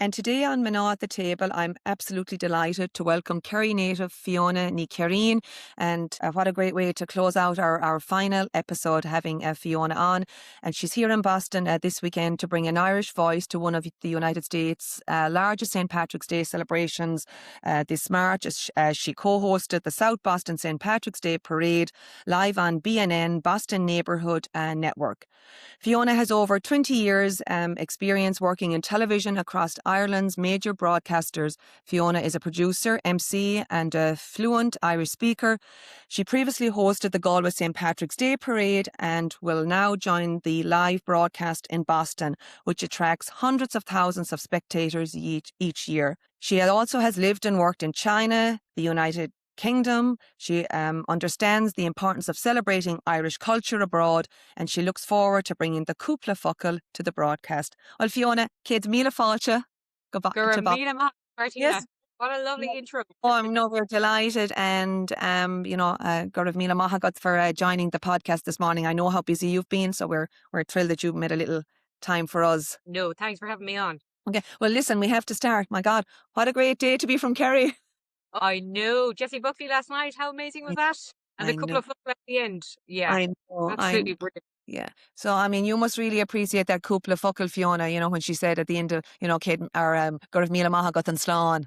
And today on Mná at the Table, I'm absolutely delighted to welcome Kerry native Fiona Ní Chéirín. And what a great way to close out our final episode, having Fiona on. And she's here in Boston this weekend to bring an Irish voice to one of the United States' largest St. Patrick's Day celebrations this March. As she co-hosted the South Boston St. Patrick's Day Parade live on BNN Boston Neighborhood Network. Fiona has over 20 years experience working in television across Ireland's major broadcasters. Fiona is a producer, MC and a fluent Irish speaker. She previously hosted the Galway St. Patrick's Day Parade and will now join the live broadcast in Boston, which attracts hundreds of thousands of spectators each year. She also has lived and worked in China, the United Kingdom. She understands the importance of celebrating Irish culture abroad, and she looks forward to bringing the cúpla focal to the broadcast. Well, Fiona, Kids Míle Fáilte. Go back to Martina. Yes. What a lovely intro. Oh, no, we're delighted, and Gurav Míle Maith for joining the podcast this morning. I know how busy you've been, so we're thrilled that you made a little time for us. No, thanks for having me on. Okay, well, listen, we have to start. My God, what a great day to be from Kerry. I know. Jessie Buckley last night, how amazing was that? And the couple of football at the end. Yeah, I know. absolutely brilliant. Yeah. So, I mean, you must really appreciate that cúpla focal, Fiona, when she said at the end of, Kate, or Gurav Míle Maith got an slán.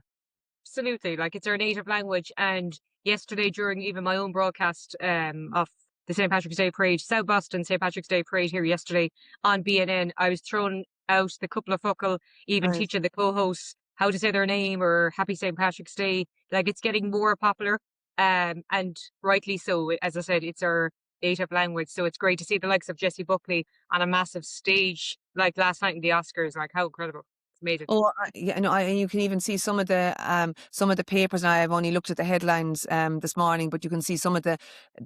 Absolutely. Like, it's our native language. And yesterday, during even my own broadcast of the St. Patrick's Day Parade, South Boston St. Patrick's Day Parade here yesterday on BNN, I was throwing out the couple of focal, even teaching the co-hosts how to say their name or Happy St. Patrick's Day. Like, it's getting more popular, and rightly so. As I said, it's our native language, so it's great to see the likes of Jessie Buckley on a massive stage like last night in the Oscars. Like, how incredible! It's amazing. Oh, yeah, no, and you can even see some of the papers. Now, I've only looked at the headlines this morning, but you can see some of the,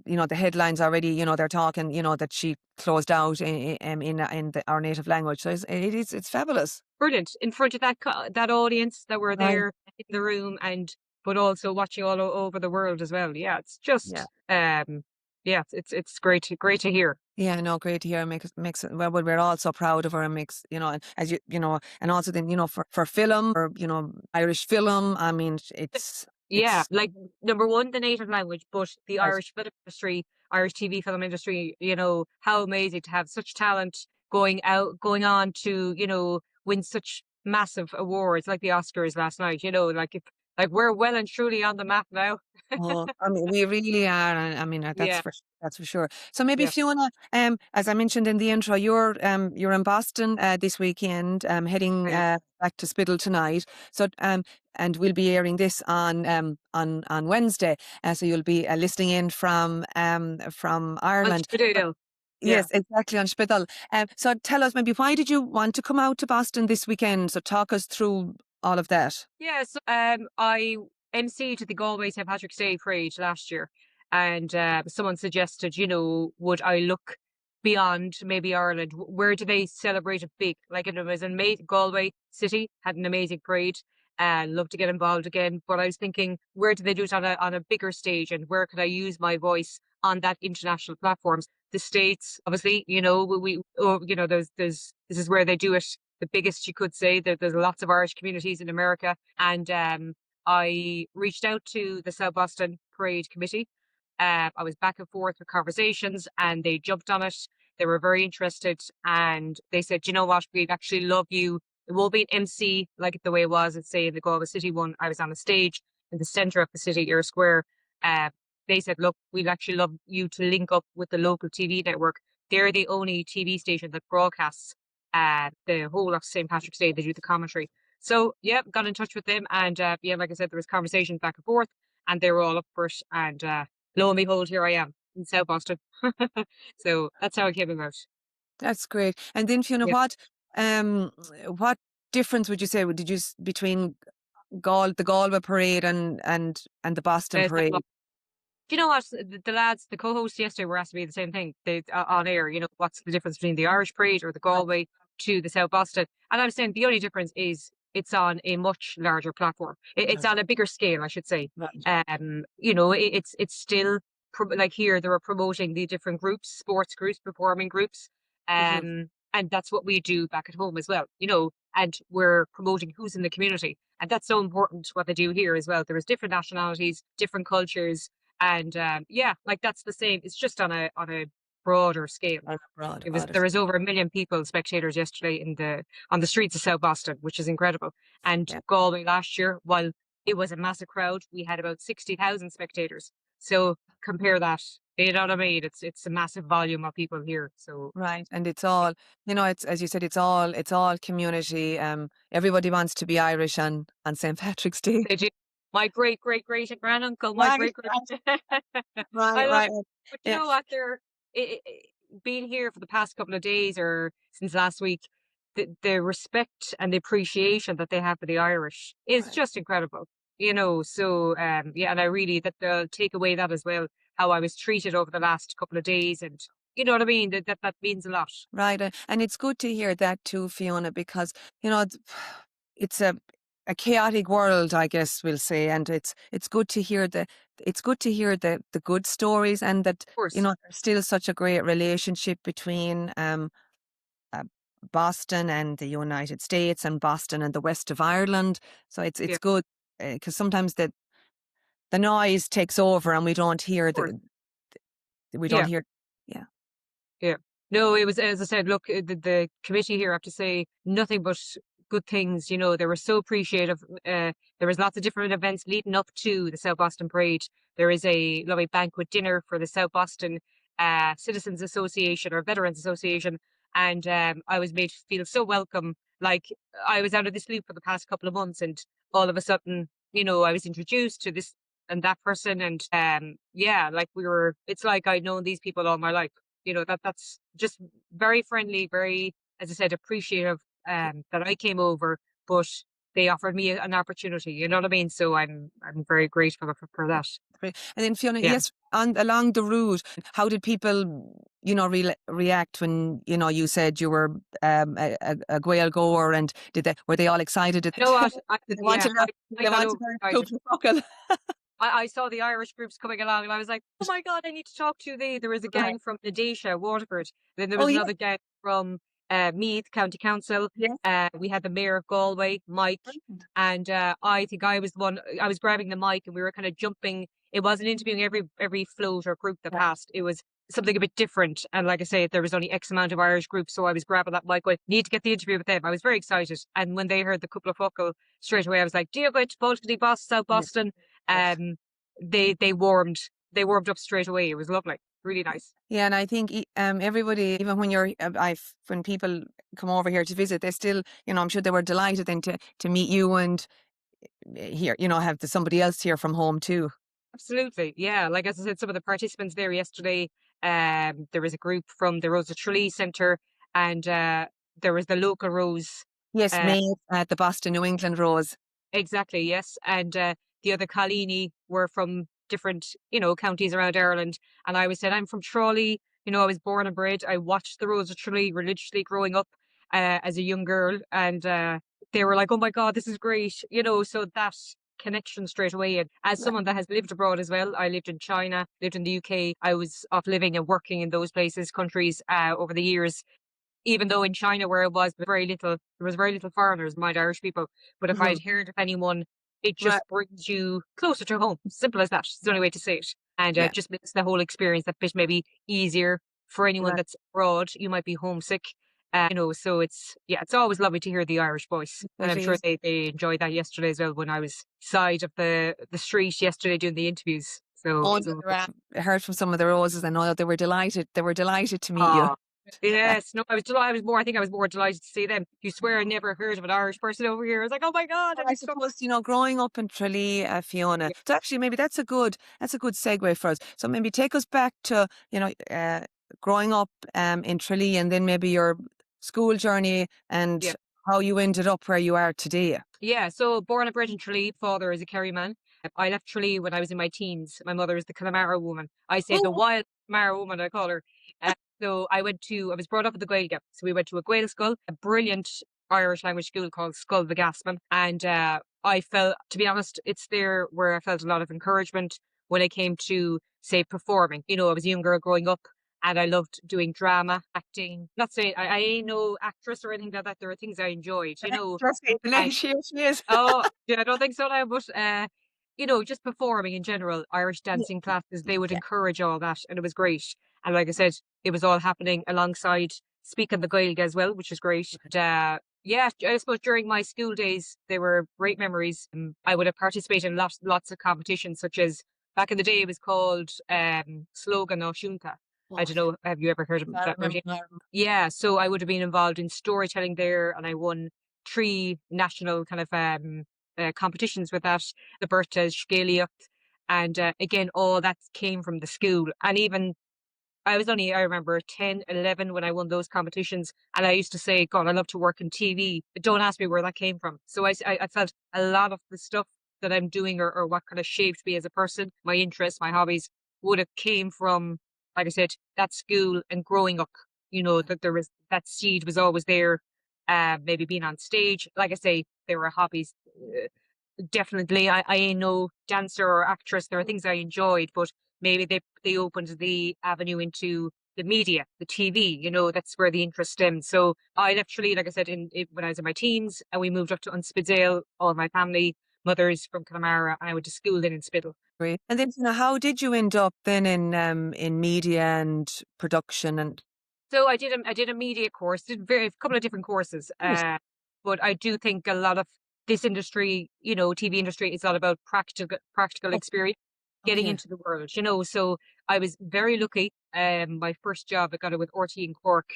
the headlines already. They're talking, that she closed out in our native language. So it's fabulous. Brilliant in front of that audience that were there in the room, but also watching all over the world as well. Yeah, it's just it's great to hear. Yeah, no, great to hear. Makes it, well, we're all so proud of her, and makes, and as and also then, for film, or, Irish film. I mean, it's like, number one, the native language, but the Irish film industry, Irish TV film industry, how amazing to have such talent going on to, win such massive awards like the Oscars last night, like we're well and truly on the map now. Oh, I mean, we really are. And I mean, that's for sure. So maybe Fiona, as I mentioned in the intro, you're in Boston this weekend, heading back to Spiddle tonight. So and we'll be airing this on Wednesday. So you'll be listening in from Ireland. Yes, exactly, on Spiddle. So tell us, maybe, why did you want to come out to Boston this weekend? So talk us through all of that. Yeah, so I emceed the Galway St. Patrick's Day Parade last year, and someone suggested, would I look beyond maybe Ireland? Where do they celebrate it big? Like, it was in Galway City, had an amazing parade. Love to get involved again, but I was thinking, where do they do it on a bigger stage, and where could I use my voice on that international platforms? The States, obviously, there's this is where they do it the biggest, you could say. There's lots of Irish communities in America, and I reached out to the South Boston Parade Committee. I was back and forth with conversations, and they jumped on it. They were very interested, and they said, you know what, we'd actually love you. It won't be an MC like the way it was, let's say, in the Galway City one. I was on a stage in the centre of the city, Ear Square. They said, look, we'd actually love you to link up with the local TV network. They're the only TV station that broadcasts the whole of St. Patrick's Day. They do the commentary. So, got in touch with them, and like I said, there was conversations back and forth, and they were all up for it. And lo and behold, here I am in South Boston. So that's how it came about. That's great. And then, Fiona, what difference would you say between the Galway Parade and the Boston Parade? Do you know what? The lads, the co-hosts yesterday were asking me the same thing. They on air, what's the difference between the Irish Parade or the Galway to the South Boston? And I was saying the only difference is it's on a much larger platform. It's on a bigger scale, I should say. It's still like here they were promoting the different groups, sports groups, performing groups, and that's what we do back at home as well. and we're promoting who's in the community. And that's so important what they do here as well. There's different nationalities, different cultures, and yeah, like that's the same. It's just on a broader scale. On a broad There audit. was over 1 million people, spectators yesterday on the streets of South Boston, which is incredible. And Yeah. Galway last year, while it was a massive crowd, we had about 60,000 spectators. So compare that. You know what I mean? It's a massive volume of people here. So Right. And it's all, it's, as you said, it's all community. Everybody wants to be Irish on St. Patrick's Day. they do. My great great great granduncle, my Right, great great. right, I love right. it. But you Yeah. know what? Being here for the past couple of days or since last week, the respect and the appreciation that they have for the Irish is Right. just incredible. So yeah, and I really that they'll take away that as well, how I was treated over the last couple of days, and you know what I mean. That means a lot. Right. And it's good to hear that too, Fiona, because, it's a chaotic world, I guess we'll say. And it's good to hear the good stories, and that, Of course, there's still such a great relationship between uh, Boston and the United States, and Boston and the west of Ireland. So yeah, it's good, because sometimes the noise takes over, and of course, we don't yeah. hear. Yeah. Yeah. No, it was, as I said, look, the committee here, I have to say nothing but good things. They were so appreciative. There was lots of different events leading up to the South Boston Parade. There is a lovely banquet dinner for the South Boston Citizens Association or Veterans Association. And I was made to feel so welcome. Like I was out of this loop for the past couple of months, and all of a sudden, I was introduced to this and that person. And yeah, like it's like I'd known these people all my life. That's just very friendly, very, as I said, appreciative that I came over, but they offered me an opportunity. You know what I mean? So I'm very grateful for that. Great. And then, Fiona, Yeah. yes, along the route, how did people, react when, you said you were a Gael goer, and were they all excited? You know what? Did they want Yeah, to learn? Did I they got want to learn overexcited. cúpla focal? I saw the Irish groups coming along, and I was like, "Oh my God, I need to talk to you." There was a Right. gang from Nadesha, Waterford. Then there Oh was yeah, another gang from Meath County Council. yes. We had the mayor of Galway, Mike, Brilliant. and I think I was the one. I was grabbing the mic, and we were kind of jumping. It wasn't interviewing every float or group that Yeah. passed. It was something a bit different. And like I say, there was only X amount of Irish groups, so I was grabbing that mic. I need to get the interview with them. I was very excited, and when they heard the couple of focal straight away, I was like, "Diabit, Baltically Boss, South Yeah. Boston." Yes. Um, they warmed up straight away. It was lovely, really nice. Yeah, and I think everybody, even when when people come over here to visit, they still, I'm sure they were delighted then to meet you, and here, have somebody else here from home too. Absolutely, yeah. Like as I said, some of the participants there yesterday. There was a group from the Rose of Tralee Centre, and there was the local Rose. Yes, Uh, May at the Boston New England Rose. exactly, yes, and the other Colleeny were from different, counties around Ireland. And I was said, I'm from Tralee. I was born and bred. I watched the Rose of Tralee religiously growing up as a young girl, and they were like, "Oh my God, this is great!" So that connection straight away. And as Right. someone that has lived abroad as well, I lived in China, lived in the UK. I was off living and working in those countries over the years. Even though in China where it was there was very little foreigners, mind Irish people. But if Mhm. I'd heard of anyone, it Right. just brings you closer to home. Simple as that. It's the only way to say it. And Yeah. just makes the whole experience that bit maybe easier for anyone Right. that's abroad. You might be homesick. So it's always lovely to hear the Irish voice. And It I'm sure is. they enjoyed that yesterday as well when I was side of the street yesterday doing the interviews. So, Oh, so I heard from some of the roses. I know that they were delighted. They were delighted to meet you. Ah, yes. No, I was delighted. I think I was more delighted to see them. You swear I never heard of an Irish person over here. I was like, oh my God, I Well, I need to talk. suppose, growing up in Tralee, Fiona. Yeah. So actually, maybe that's a good segue for us. So maybe take us back to, growing up in Tralee, and then maybe your school journey, and Yeah. how you ended up where you are today. Yeah. So born and bred in Tralee, father is a Kerry man. I left Tralee when I was in my teens. My mother is the Connemara woman. I say the Oh, wild Connemara woman, I call her. So I was brought up at the Gaeilge. So we went to a Gael school, a brilliant Irish language school called Skull the Gaspin. And I felt, to be honest, it's there where I felt a lot of encouragement when it came to, say, performing. I was a young girl growing up. And I loved doing drama, acting. Not saying I ain't no actress or anything like that. There are things I enjoyed, Interesting. and She is. oh, yeah, I don't think so now, but, just performing in general, Irish Yeah, dancing classes, they would yeah, encourage all that, and it was great. And like I said, it was all happening alongside speaking the Gaeilge as well, which is great. And, yeah, I suppose during my school days, they were great memories. I would have participated in lots of competitions, such as back in the day, it was called Slogan or Shunta. I don't gosh, know, have you ever heard of I that, remember, Martina? I remember. Yeah, so I would have been involved in storytelling there, and I won 3 national kind of, competitions with that, the Bertas, Scalia, and, again, all that came from the school, and even I remember 10, 11 when I won those competitions, and I used to say, "God, I love to work in TV." Don't ask me where that came from. So I felt a lot of the stuff that I'm doing or what kind of shaped me as a person, my interests, my hobbies, would have came from, like I said, that school and growing up, that there was that seed was always there. Maybe being on stage. Like I say, there were hobbies. Definitely, I ain't no dancer or actress. There are things I enjoyed, but maybe they opened the avenue into the media, the TV. That's where the interest stemmed. So I literally, like I said, when I was in my teens, and we moved up to Unspiddale, all my family, mothers from Connemara, and I went to school then in Spiddle. Great. And then, how did you end up then in media and production and So I did a media course, did a couple of different courses, Yes. but I do think a lot of this industry, TV industry, is all about practical Oh, experience, getting okay. into the world. So I was very lucky. My first job, I got it with RT in Cork,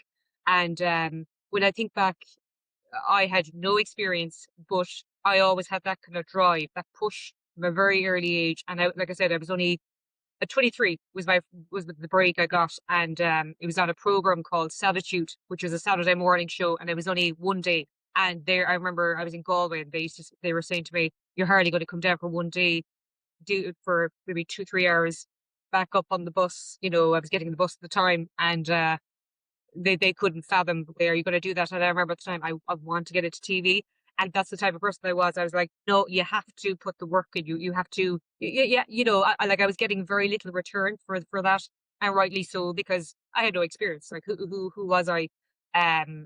and when I think back, I had no experience, but I always had that kind of drive, that push from a very early age. And like I said, I was only at 23 was the break I got, and it was on a program called Savitude, which was a Saturday morning show, and it was only one day. And there, I remember I was in Galway, and they were saying to me, "You're hardly going to come down for one day, do it for maybe 2 3 hours, back up on the bus." I was getting the bus at the time, and they couldn't fathom, "Are you going to do that?" And I remember at the time I want to get into TV, and that's the type of person I was. I was like, "No, you have to put the work in. You have to." Yeah, yeah. I was getting very little return for that, and rightly so, because I had no experience. Like, who was I?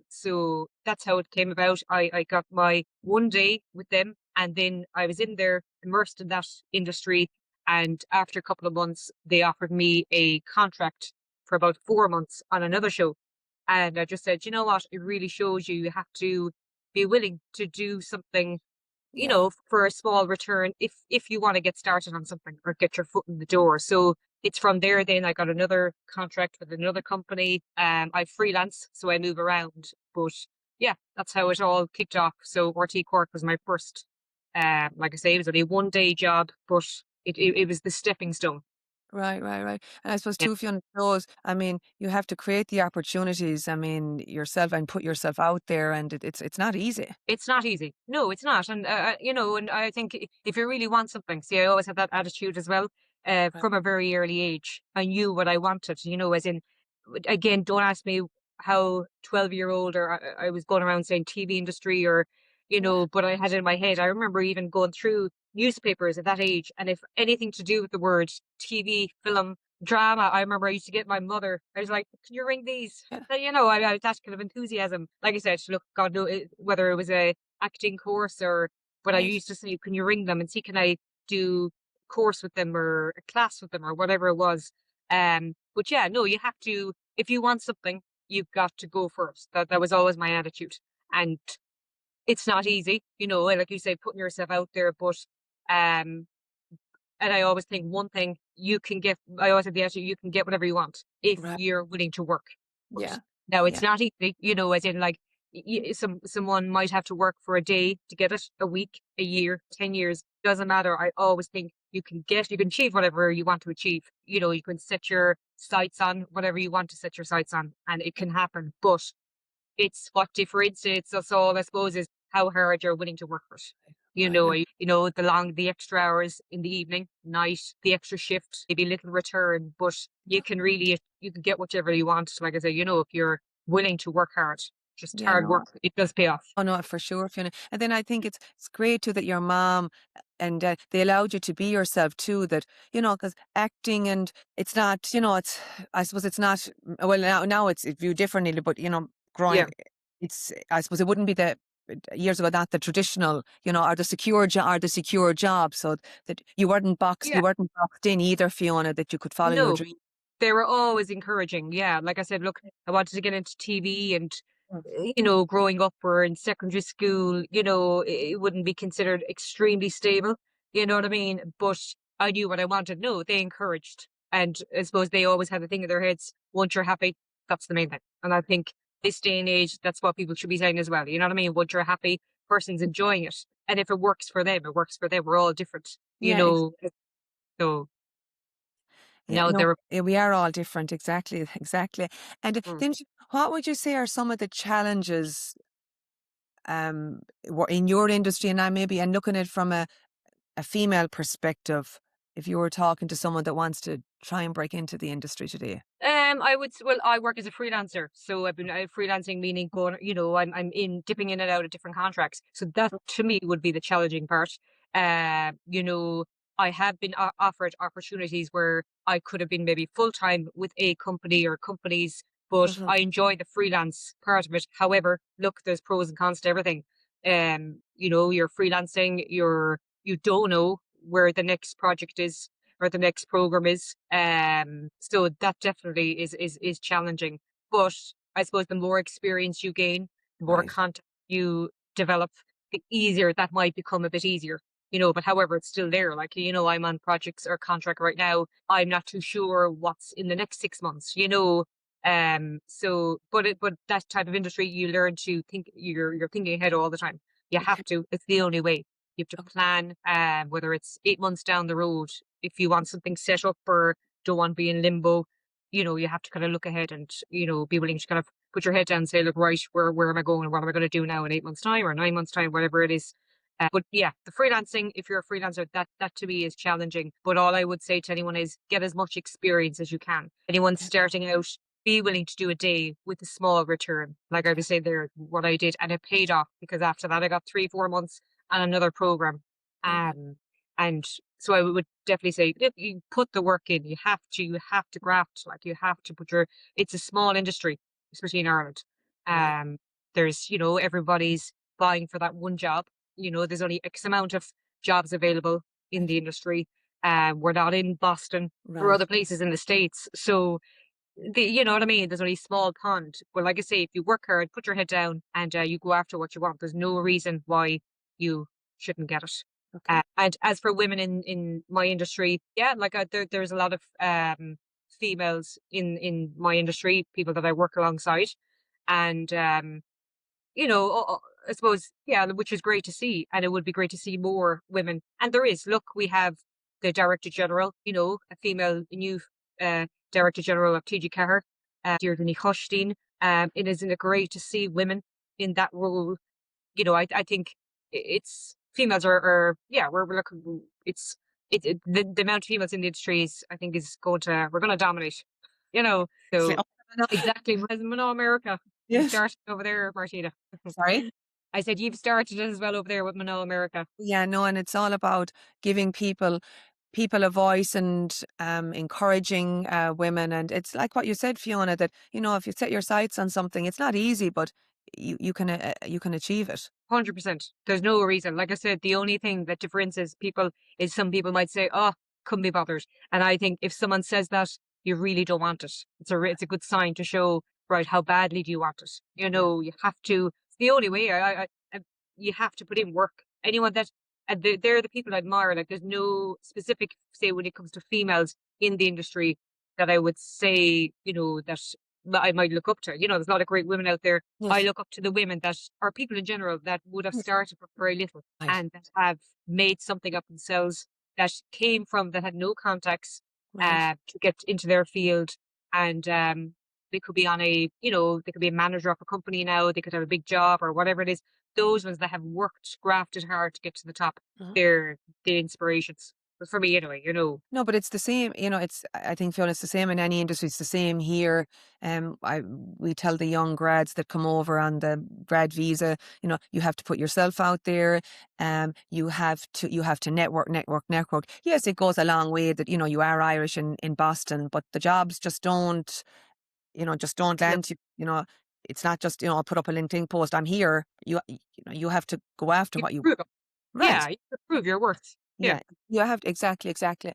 So that's how it came about. I got my one day with them, and then I was in there immersed in that industry. And after a couple of months, they offered me a contract for about 4 months on another show. And I just said, "You know what? It really shows you have to be willing to do something, Yeah. for a small return, if you want to get started on something or get your foot in the door." So it's from there then I got another contract with another company. I freelance, so I move around. But yeah, that's how it all kicked off. So RT Cork was my first, like I say, it was only a one day job, but it was the stepping stone. Right, right, right. And I suppose Yeah. too, if you those, I mean, you have to create the opportunities, I mean, yourself and put yourself out there, and it's not easy. It's not easy. No, it's not. And, and I think if you really want something, see, I always had that attitude as well, Right. from a very early age. I knew what I wanted, as in, again, don't ask me how 12-year-old or I was going around saying TV industry or, Yeah. but I had it in my head. I remember even going through newspapers at that age. And if anything to do with the word TV, film, drama, I remember I used to get my mother, I was like, "Can you ring these?" Yeah. So, I that kind of enthusiasm. Like I said, look, God no, whether it was a acting course but I Right. used to say, "Can you ring them and see can I do course with them or a class with them or whatever it was?" But yeah, no, you have to if you want something, you've got to go first. That was always my attitude, and it's not easy, and like you say, putting yourself out there, but um and I always think one thing I always have the attitude, you can get whatever you want if Right. you're willing to work. But Yeah. now it's Yeah. not easy, as in like someone might have to work for a day to get it, a week, a year, 10 years, doesn't matter. I always think you can achieve whatever you want to achieve. You can set your sights on whatever you want to set your sights on and it can happen. But it's what differentiates us all, I suppose, is how hard you're willing to work for it. Right. And The extra hours in the evening, night, the extra shift, maybe little return, but you can get whichever you want. Like I say, if you're willing to work hard. Just Yeah, hard no. work. It does pay off. Oh no, for sure, Fiona. And then I think it's great too that your mom and they allowed you to be yourself too. That because acting and it's not, it's I suppose it's not. Well, now it's viewed differently, but Yeah. growing, it's I suppose it wouldn't be the years ago not the traditional, or the secure job. So that Yeah. you weren't boxed in either, Fiona. That you could follow your No. dream. They were always encouraging. Yeah. Like I said, look, I wanted to get into TV and Mm. growing up or in secondary school, it wouldn't be considered extremely stable. You know what I mean? But I knew what I wanted. No, they encouraged. And I suppose they always had the thing in their heads, once you're happy, that's the main thing. And I think this day and age, that's what people should be saying as well. You know what I mean? Once you're happy, person's enjoying it. And if it works for them, it works for them. We're all different, Yeah, So yeah, now no, they're we are all different. Exactly, exactly. And mm. then, what would you say are some of the challenges in your industry, and and looking at it from a female perspective, if you were talking to someone that wants to try and break into the industry today? well, I work as a freelancer, so I've been freelancing, meaning going, I'm in dipping in and out of different contracts. So that to me would be the challenging part. I have been offered opportunities where I could have been maybe full time with a company or companies, but Hmm. I enjoy the freelance part of it. However, look, there's pros and cons to everything. You're freelancing, you don't know where the next project is or the next program is. So that definitely is challenging. But I suppose the more experience you gain, the more Right. contact you develop, the easier that might become a bit easier. But however, it's still there. Like, I'm on projects or contract right now. I'm not too sure what's in the next 6 months. But that type of industry, you learn to think you're thinking ahead all the time. You have Okay. to. It's the only way. You have to Okay. plan, whether it's 8 months down the road, if you want something set up or don't want to be in limbo, you have to kind of look ahead and, be willing to kind of put your head down and say, look, right, where am I going? What am I going to do now in 8 months' time or 9 months' time, whatever it is. But yeah, the freelancing, if you're a freelancer, that to me is challenging. But all I would say to anyone is get as much experience as you can. Anyone Okay. starting out, be willing to do a day with a small return. Like I was saying there, what I did, and it paid off because after that I got 3, 4 months on another program. Okay. And so I would definitely say if you put the work in, you have to graft, like you have to it's a small industry, especially in Ireland. Right. Um, there's, everybody's vying for that one job. There's only X amount of jobs available in Right. the industry. We're not in Boston or Right. other places in the States. So you know what I mean? There's only a small pond. But like I say, if you work hard, put your head down and you go after what you want, there's no reason why you shouldn't get it. Okay. And as for women in my industry, yeah, like there's a lot of females in my industry, people that I work alongside, and I suppose, yeah, which is great to see. And it would be great to see more women. And there is, look, we have the Director General, a female, new Director General of TG4, Fiona Ní Chéirín. Isn't it great to see women in that role? I think it's females yeah, we're looking, the amount of females in the industry is, I think, we're going to dominate, Say, so oh, no. exactly. No, America. You Yes. started over there, Martina. Sorry. I said you've started it as well over there with Mano America. Yeah, no, and it's all about giving people a voice and encouraging women. And it's like what you said, Fiona, that if you set your sights on something, it's not easy, but you can achieve it. 100%. There's no reason. Like I said, the only thing that differentiates people is some people might say, "Oh, couldn't be bothered." And I think if someone says that, you really don't want it. It's a good sign to show, right, how badly do you want it? Yeah. You have to. It's the only way. You have to put in work. Anyone that and they're the people I admire. Like there's no specific say when it comes to females in the industry that I would say, that I might look up to. There's a lot of great women out there. I Yes. look up to the women that are people in general that would have Yes. started from very little Right. and that have made something up themselves that had no contacts Right. to get into their field. And they could be they could be a manager of a company now, they could have a big job or whatever it is. Those ones that have worked, grafted hard to get to the top, Uh-huh. they're the inspirations. But for me anyway, you know. No, but it's the same, I think, Fiona, it's the same in any industry. It's the same here. We tell the young grads that come over on the grad visa, you have to put yourself out there. You have to network, network, network. Yes, it goes a long way that, you are Irish in Boston, but the jobs just don't No, land to you. It's not just, I'll put up a LinkedIn post, I'm here. You have to go after you what you, prove it. right. Yeah, you can prove your worth. Yeah. Yeah, you have exactly, exactly.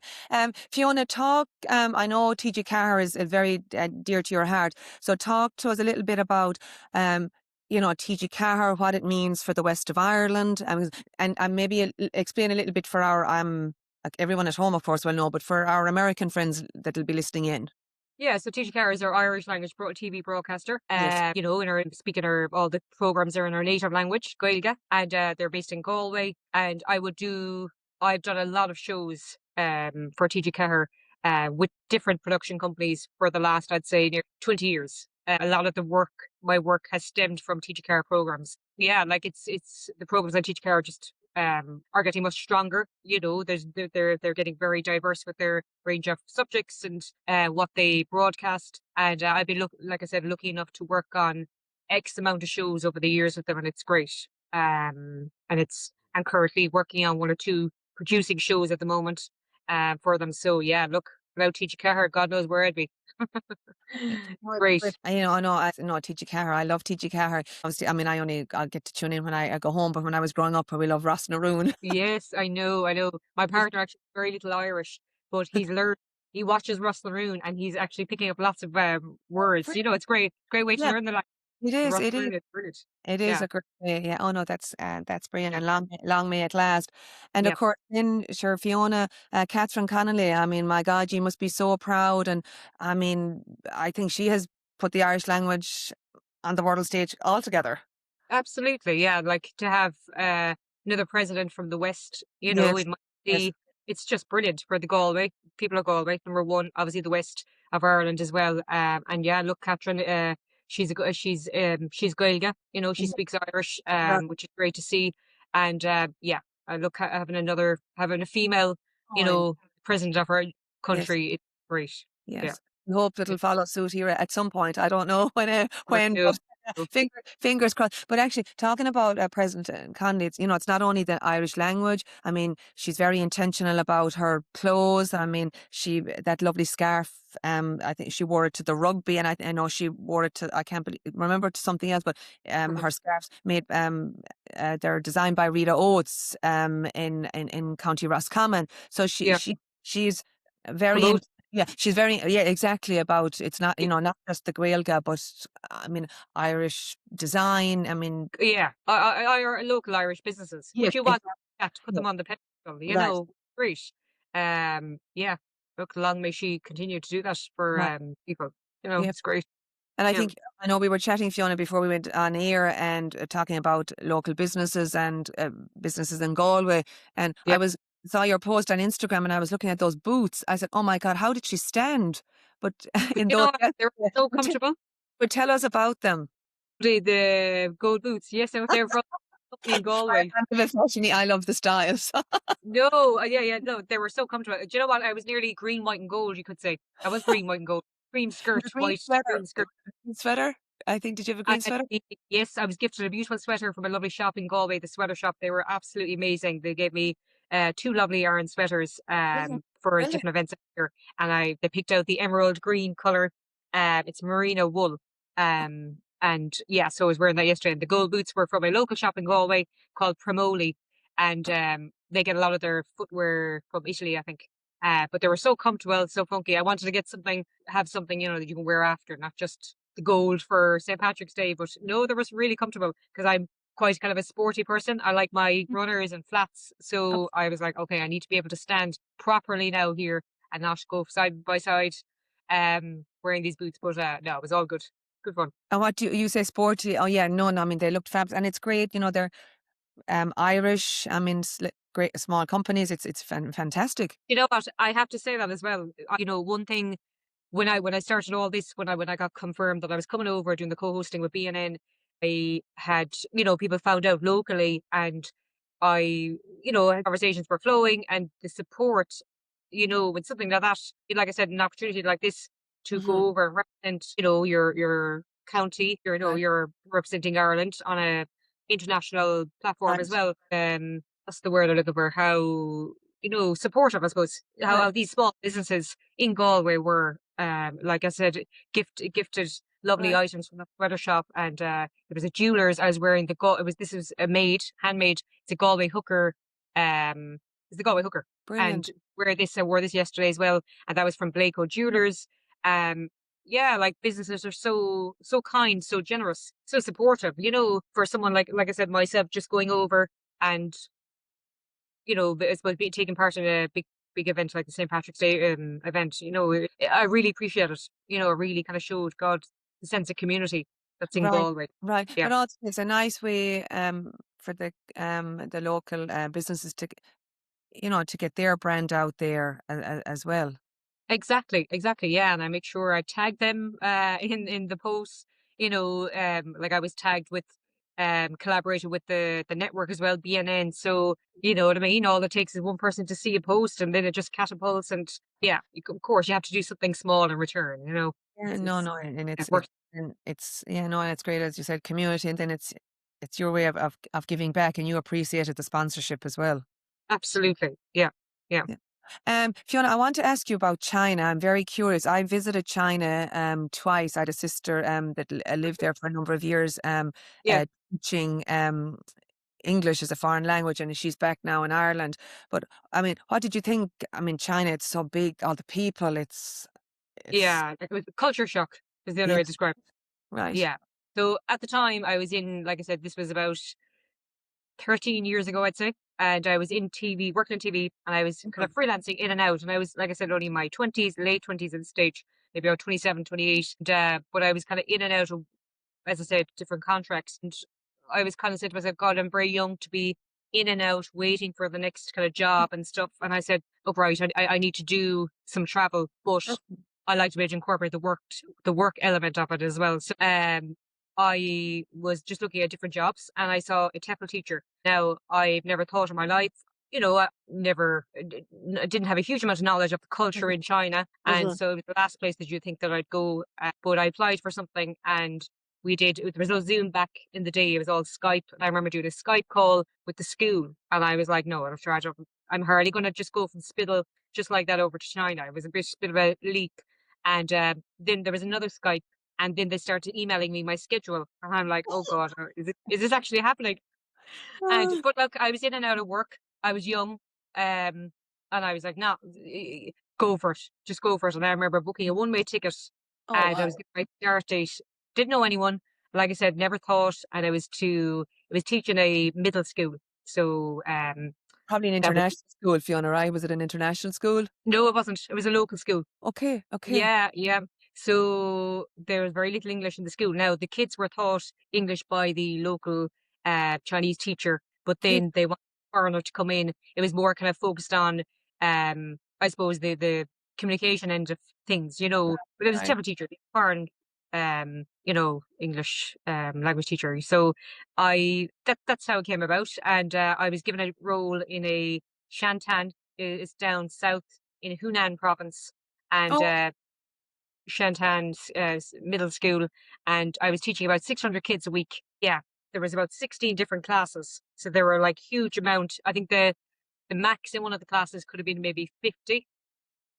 Fiona, talk. I know TG Carr is very dear to your heart. So talk to us a little bit about, TG Carr, what it means for the west of Ireland, and maybe explain a little bit for our like everyone at home, of course, will know, but for our American friends that'll be listening in. Yeah, so TG4 is our Irish language TV broadcaster. Yes. You know, in our speaking our all the programs are in our native language, Gaeilge, and they're based in Galway. And I've done a lot of shows for TG4 with different production companies for the last, I'd say, near 20 years. A lot of my work has stemmed from TG4 programs. Yeah, like it's the programs on TG4 are getting much stronger. You know, they're getting very diverse with their range of subjects and what they broadcast. And I've been like I said, lucky enough to work on X amount of shows over the years with them, and it's great. I'm currently working on one or two producing shows at the moment for them. So yeah, look, without Teacher Cahir, God knows where I'd be. No, it's Great. great. I know TG Carr. I love TG Carr. Obviously, I mean, I'll get to tune in when I go home, but when I was growing up, we love Ross Naroon. Yes, I know, I know. My partner actually is very little Irish, but he watches Russell Maroon and he's actually picking up lots of words. You know, it's great. Great way to Yeah, learn the language. it is. Russell It is. Maroon is brilliant. It is Yeah, a great way. Yeah. Oh no, that's brilliant, yeah, and long may it last. And of yeah. course, then sure, Fiona, Catherine Connolly. I mean, my God, you must be so proud. And I mean, I think she has put the Irish language on the world stage altogether. Absolutely, yeah. Like to have another president from the West, you know, Yes. it might Yes. be it's just brilliant for the Galway people of Galway. Number one, obviously the West of Ireland as well. And yeah, look, Catherine, she's Gaeilge, you know, she Yeah. speaks Irish, Right. which is great to see. And yeah, I look having a female, Oh, you I know. know, president of our Yes. country, it's great. Yeah, Yes. We hope yeah. it'll follow suit here at some point. I don't know I when, know. but fingers crossed. But actually, talking about President Connolly, it's not only the Irish language. I mean, she's very intentional about her clothes. I mean, that lovely scarf. I think she wore it to the rugby, and I know she wore it to. I can't remember to something else, but Mhm. her scarves made they're designed by Rita Oates in County Roscommon. So Yeah, she's very promote. yeah, she's very exactly about it's not not just the Gaeilge, but I mean Irish design. I mean, Yeah, are local Irish businesses, yes, which you want exactly. that to put Yeah, them on the pedestal, you right, know, great. Yeah, look, long may she continue to do that for right. people. You know, Yeah, it's great. and Yeah, I know we were chatting, Fiona, before we went on air and talking about local businesses and businesses in Galway, and I yeah. was saw your post on Instagram, and I was looking at those boots. I said, "Oh my God, how did she stand?" But But in you those, know what? They're so comfortable. but tell us about them. The gold boots, yes, they're from a company in Galway. I'm a bit fashiony. I love the styles. No, yeah, yeah, no, they were so comfortable. Do you know what? I was nearly green, white, and gold. You could say I was green, white, and gold. Cream The skirt, green white, sweater. green skirt. Green sweater? I think, did you have a green sweater? Yes, I was gifted a beautiful sweater from a lovely shop in Galway, the sweater shop. They were absolutely amazing. They gave me two lovely yarn sweaters Brilliant. for Brilliant. different events here, and they picked out the emerald green color. It's merino wool. And yeah, so I was wearing that yesterday. And the gold boots were from a local shop in Galway called Promoli, and they get a lot of their footwear from Italy, I think. But they were so comfortable, so funky. I wanted to have something, you know, that you can wear after, not just the gold for St. Patrick's Day. But no, they was really comfortable because I'm quite kind of a sporty person. I like my runners and flats. So I was like, okay, I need to be able to stand properly now here and not go side by side wearing these boots. But no, it was all good. Good fun. And what do you say sporty? Oh yeah, no, no, I mean they looked fabulous, and it's great. They're Irish. I mean, great small companies. It's fantastic. You know what? I have to say that as well. You know, one thing when I started all this, when I got confirmed that I was coming over doing the co-hosting with BNN, I had, you know, people found out locally, and I conversations were flowing and the support, with something like that, like I said, an opportunity like this to Hmm. go over and represent, your county, Right. you're representing Ireland on a international platform as Right. well. That's the word I'm looking for. How, supportive, I suppose, Right. how these small businesses in Galway were, like I said, gifted lovely Right. items from the sweater shop, and there was a jeweler's. I was wearing this was a handmade. It's a Galway hooker. Um, it's the Galway hooker, and Brilliant. I wore this yesterday as well, and that was from Blako Jewelers. Um, yeah, like businesses are so kind, so generous, so supportive. For someone like I said, myself, just going over and I suppose taking part in a big event like the St. Patrick's Day event. I really appreciate it. It really kind of showed God the sense of community that's in Right. Galway. Right. Yeah, But also it's a nice way for the local businesses to to get their brand out there as well. exactly. Yeah, and I make sure I tag them in the posts. Like I was tagged with collaborated with the network as well, BNN. So you know what I mean. All it takes is one person to see a post, and then it just catapults. And yeah, of course, you have to do something small in return. Yeah, no, It's no, and it it's works yeah, no, and it's great as you said, community, and then it's your way of giving back, and you appreciated the sponsorship as well. absolutely. Yeah, yeah, Yeah. Fiona, I want to ask you about China. I'm very curious. I visited China twice. I had a sister that lived there for a number of years yeah. teaching English as a foreign language, and she's back now in Ireland. But I mean, what did you think? I mean, China, it's so big, all the people, it's Yeah, like, it was culture shock is the other yeah, way to describe it. right. Yeah. So at the time I was like I said, this was about 13 years ago, I'd say. And I was in TV, working in TV, and I was kind Mhm. of freelancing in and out. And I was, like I said, only in my 20s, late 20s at the stage, maybe about 27, 28. And, but I was kind of in and out of, as I said, different contracts. And I was kind of said to myself, God, I'm very young to be in and out, waiting for the next kind of job and stuff. And I said, look, right, I need to do some travel, but I like to be able to incorporate the work element of it as well. So, I was just looking at different jobs and I saw a TEFL teacher. Now, I've never thought in my life, I never didn't have a huge amount of knowledge of the culture Mhm. in China. And Mhm. so it was the last place that you think that I'd go. But I applied for something and there was no Zoom back in the day. It was all Skype. And I remember doing a Skype call with the school. And I was like, no, I'm hardly going to just go from Spittle just like that over to China. It was a bit of a leap. And then there was another Skype and then they started emailing me my schedule, and I'm like, "Oh God, is this actually happening?" And Ah, but look, I was in and out of work. I was young, and I was like, "No, go for it. Just go for it." And I remember booking a one-way ticket, oh, and I was wow. given my start date. Didn't know anyone. Like I said, never thought, and I was teaching a middle school, so Probably an that was international school, Fiona, right? Was it an international school? no, it wasn't. It was a local school. Okay, okay. Yeah, yeah. So there was very little English in the school. Now the kids were taught English by the local Chinese teacher, but Okay. then they wanted a foreigner to come in. It was more kind of focused on I suppose the communication end of things, But it was a Right. type of teacher, foreign English language teacher. So that's how it came about. And I was given a role in a Shantan, it's down south in Hunan province. And Oh, Shantan's middle school, and I was teaching about 600 kids a week. Yeah, there was about 16 different classes, so there were like huge amount. I think the max in one of the classes could have been maybe 50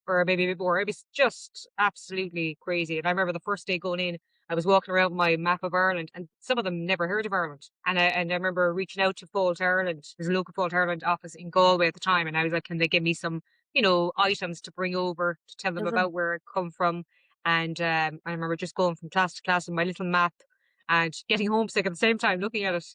or maybe a bit more. It was just absolutely crazy. And I remember the first day going in, I was walking around with my map of Ireland, and some of them never heard of Ireland. And I remember reaching out to Fáilt Ireland. There's a local Fáilt Ireland office in Galway at the time, and I was like, "Can they give me some, items to bring over to tell them mhm. about where I come from?" And I remember just going from class to class with my little map and getting homesick at the same time looking at it.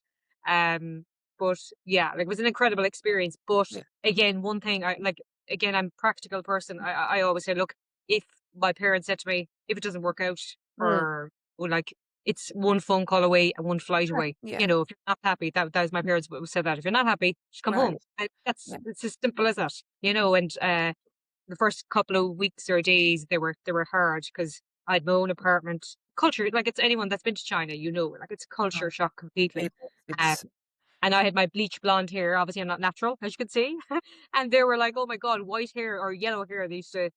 Um, but yeah, like it was an incredible experience. But Yeah. again, one thing I like again, I'm a practical person. I always say, look, if my parents said to me, if it doesn't work out, Mm. or like it's one phone call away and one flight Sure. away. Yeah. If you're not happy, that was my parents who said that. If you're not happy, just come Right. home. And that's Yeah. it's as simple as that. And the first couple of weeks or days they were hard because I had my own apartment. Culture, like it's anyone that's been to China, like it's Oh, culture shock completely. it, Uh, it's And I had my bleach blonde hair. Obviously, I'm not natural, as you can see. And they were like, "Oh my God, white hair or yellow hair." They used to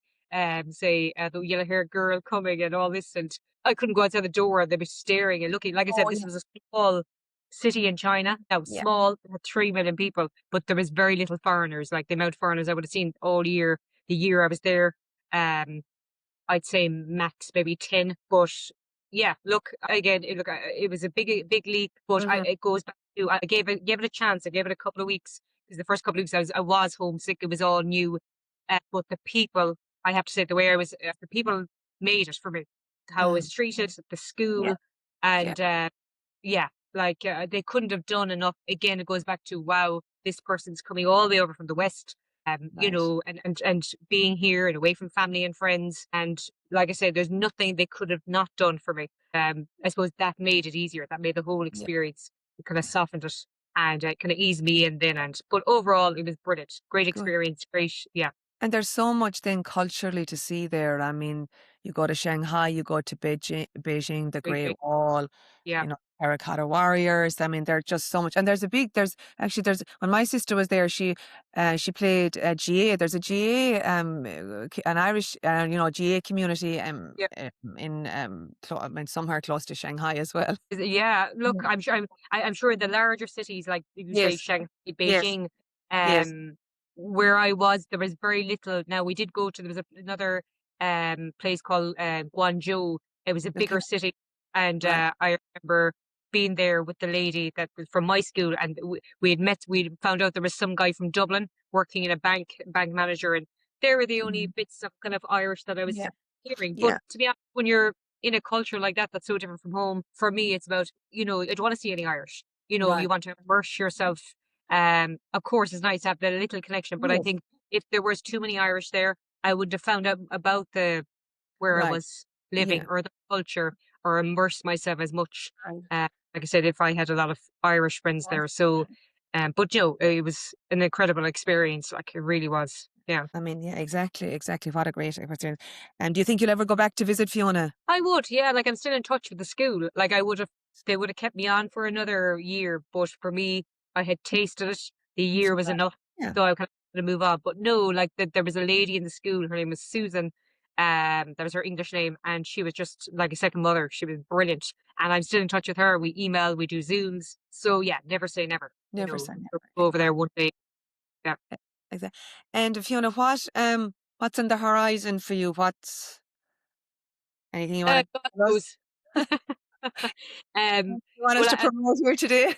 say the yellow hair girl coming and all this. And I couldn't go outside the door. They were staring and looking. Like I said, Oh this yeah, was a small city in China. Now, yeah, small, it had 3 million people, but there was very little foreigners. Like the amount of foreigners I would have seen all year, the year I was there. Um, I'd say max maybe 10. But yeah, look, again, it was a big leap, but hmm it goes back to, I gave it a chance. I gave it a couple of weeks because the first couple of weeks I was homesick. It was all new. But the people, I have to say, the way the people made it for me, how I was treated, the yeah, school, yeah, and yeah, like they couldn't have done enough. Again, it goes back to, wow, this person's coming all the way over from the West, right, and being here and away from family and friends. And like I said, there's nothing they could have not done for me. I suppose that made it easier. That made the whole yeah, experience, it kind of softened it and kind of eased me in then. But overall, it was brilliant. Great good. experience. Great. Yeah. And there's so much then culturally to see there. I mean, you go to Shanghai, you go to Beijing, the Great Beijing. Wall, Yeah. terracotta warriors. I mean, there's just so much. And there's when my sister was there, she played GA. There's a GA, an Irish, GA community, Yeah. I mean, somewhere close to Shanghai as well. Yeah, look, Yeah. I'm sure the larger cities like you say Yes, Shanghai, yes, Beijing, yes. um, where I was, there was very little. Now we did go to, there was another place called Guangzhou. It was a Okay, bigger city, and right. I remember being there with the lady that was from my school, and we found out there was some guy from Dublin working in a bank manager, and they were the only Mhm. bits of kind of Irish that I was Yeah, hearing. But yeah, to be honest, when you're in a culture like that that's so different from home, for me, it's about, I don't want to see any Irish. You right. want to immerse yourself. Of course, it's nice to have that little connection, but I Yes, think if there was too many Irish there, I would have found out about the where I right. was living Yeah, or the culture or immerse myself as much. right. Like I said, if I had a lot of Irish friends there. So, but it was an incredible experience. Like it really was. Yeah. I mean, yeah, exactly, exactly. What a great experience. And do you think you'll ever go back to visit Fiona? I would, yeah. Like I'm still in touch with the school. Like they would have kept me on for another year, but for me, I had tasted it. The That's year was right. enough, Yeah. so I kind of wanted to move on. But no, like there was a lady in the school. Her name was Susan. That was her English name, and she was just like a second mother. She was brilliant, and I'm still in touch with her. We email, we do Zooms. So yeah, never say never. Never say We'll never. go over there one day. Yeah. Exactly. And Fiona, what's on the horizon for you? What's anything you want to God tell us? knows. Um, You want us well, to promote here today?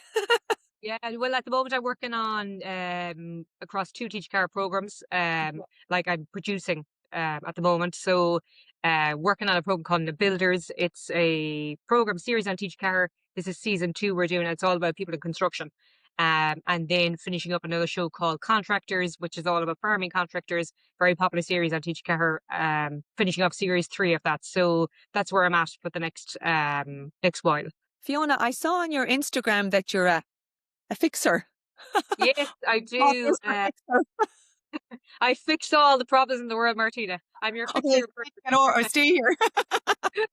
yeah, well, at the moment I'm working on across two TG4 programs. Like I'm producing at the moment. So working on a program called The Builders. It's a program series on TG4. This is season 2 we're doing. It's all about people in construction. And then finishing up another show called Contractors, which is all about farming contractors. Very popular series on TG4. Finishing up series 3 of that. So that's where I'm at for the next while. Fiona, I saw on your Instagram that you're a fixer. Yes, I What do. is for fixer? I fix all the problems in the world, Martina. I'm your Okay, fixer get over or stay here.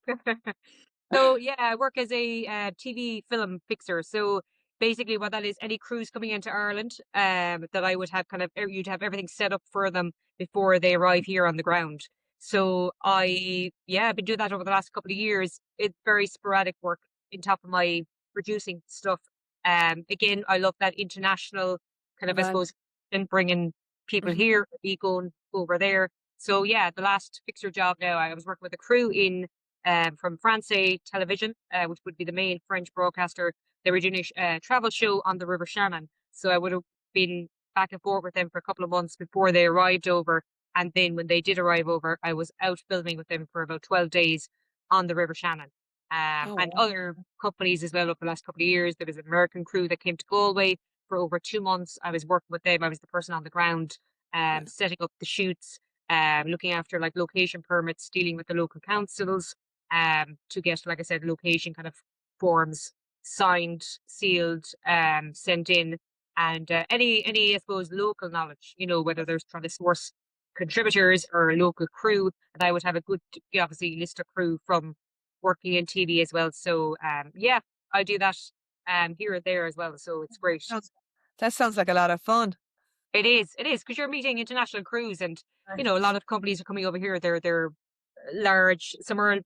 person. So yeah, I work as a TV film fixer. So basically, what that is, any crews coming into Ireland, that I would have you'd have everything set up for them before they arrive here on the ground. So I've been doing that over the last couple of years. It's very sporadic work in top of my producing stuff. Again, I love that international kind of, I Right. suppose, and bringing people Mhm. here, me going over there. So yeah, the last fixer job now, I was working with a crew in from France Television, which would be the main French broadcaster. They were doing a travel show on the River Shannon. So I would have been back and forth with them for a couple of months before they arrived over. And then when they did arrive over, I was out filming with them for about 12 days on the River Shannon. Oh, And wow. other companies as well over the last couple of years. There was an American crew that came to Galway for over 2 months. I was working with them. I was the person on the ground, Yeah. setting up the shoots, looking after like location permits, dealing with the local councils, to get, like I said, location kind of forms signed, sealed, sent in, and any I suppose local knowledge, whether there's trying to source contributors or a local crew, and I would have a good, obviously, list of crew from working in TV as well. So yeah, I do that here or there as well. So it's great. Sounds- That sounds like a lot of fun. It is, because you're meeting international crews, and a Right. lot of companies are coming over here. They're large. Some are,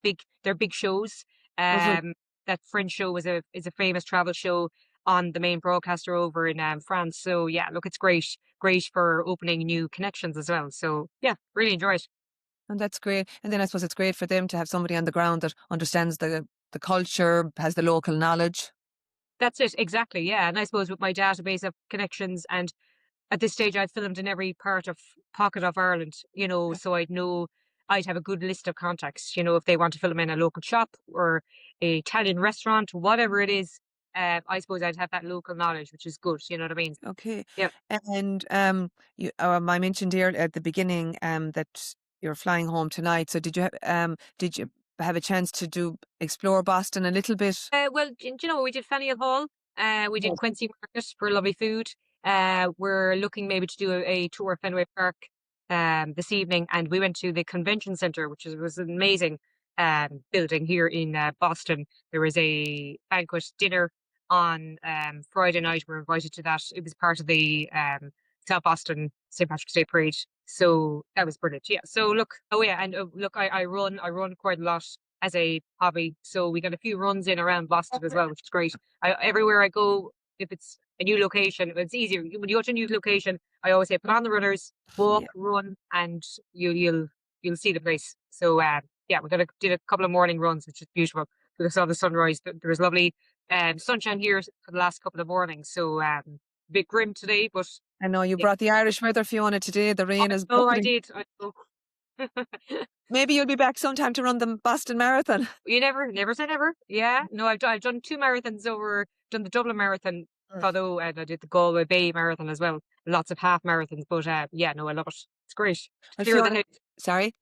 big. They're big shows. Mhm. Um, that French show is a famous travel show on the main broadcaster over in France. So yeah, look, it's great for opening new connections as well. So yeah, really enjoy it. And that's great. And then I suppose it's great for them to have somebody on the ground that understands the culture, has the local knowledge. That's it, exactly. Yeah, and I suppose with my database of connections, and at this stage, I've filmed in every pocket of Ireland, so I'd know I'd have a good list of contacts, if they want to film in a local shop or a Italian restaurant, whatever it is. I suppose I'd have that local knowledge, which is good. You know what I mean? Okay. Yeah. And I mentioned here at the beginning that you're flying home tonight. So did you have a chance to do explore Boston a little bit? Well, do you know, we did Faneuil Hall. We did Yes. Quincy Market for lovely food. We're looking maybe to do a tour of Fenway Park this evening, and we went to the convention center, which was an amazing building here in Boston. There was a banquet dinner on Friday night. We were invited to that. It was part of the South Boston St. Patrick's Day Parade. So that was brilliant. Yeah. So look, oh yeah, and look, I run quite a lot as a hobby. So we got a few runs in around Boston as well, which is great. Everywhere I go, if it's a new location, it's easier. When you go to a new location, I always say put on the runners, walk, Yeah. run, and you'll see the place. So yeah, did a couple of morning runs, which is beautiful. We saw the sunrise. There was lovely sunshine here for the last couple of mornings. So a bit grim today, but I know you yeah. brought the Irish weather, Fiona, today. The rain is Oh, I bubbling. did. I know. Maybe you'll be back sometime to run the Boston Marathon. You never say never. Yeah. No, I've done two marathons over, done the Dublin Marathon, Mm. although, and I did the Galway Bay Marathon as well. Lots of half marathons, but yeah, no, I love it. It's great. To Well, clear the Fiona, head. sorry.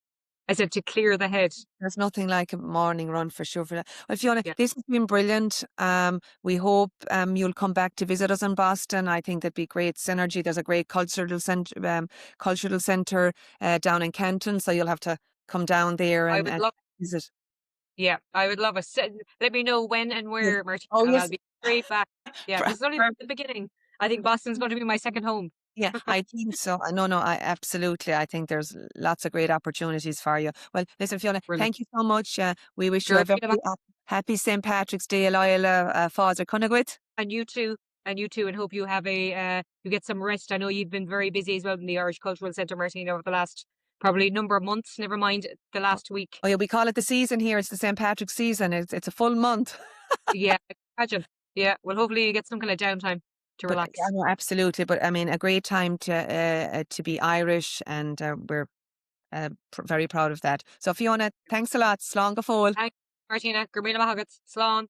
I said to clear the head. There's nothing like a morning run for sure for that. Well, Fiona, Yeah. this has been brilliant. We hope you'll come back to visit us in Boston. I think that'd be great synergy. There's a great cultural center down in Canton, so you'll have to come down there I and, would and love visit. Yeah, I would love it. Let me know when and Yes. where, Martina, Oh and I'll yes. be straight back. Yeah, Per- this is only per- the beginning. I think Boston's going to be my second home. Yeah, I think so. No, I absolutely. I think there's lots of great opportunities for you. Well, listen, Fiona, Brilliant. thank you so much. We wish you a Sure, very Fianna, happy St. Patrick's Day, Loyal Father Cunnaguit. and you too, and hope you have you get some rest. I know you've been very busy as well in the Irish Cultural Centre, Martina, over the last probably number of months. Never mind the last week. Oh yeah, we call it the season here. It's the St. Patrick's season. It's a full month. Yeah, I can imagine. Yeah, well, hopefully you get some kind of downtime to But yeah, relax. no, absolutely. But I mean, a great time to be Irish, and we're very proud of that. So Fiona, thanks a lot. Slán go fóill. Thanks, Martina. Gurmina Mahagat. Slán.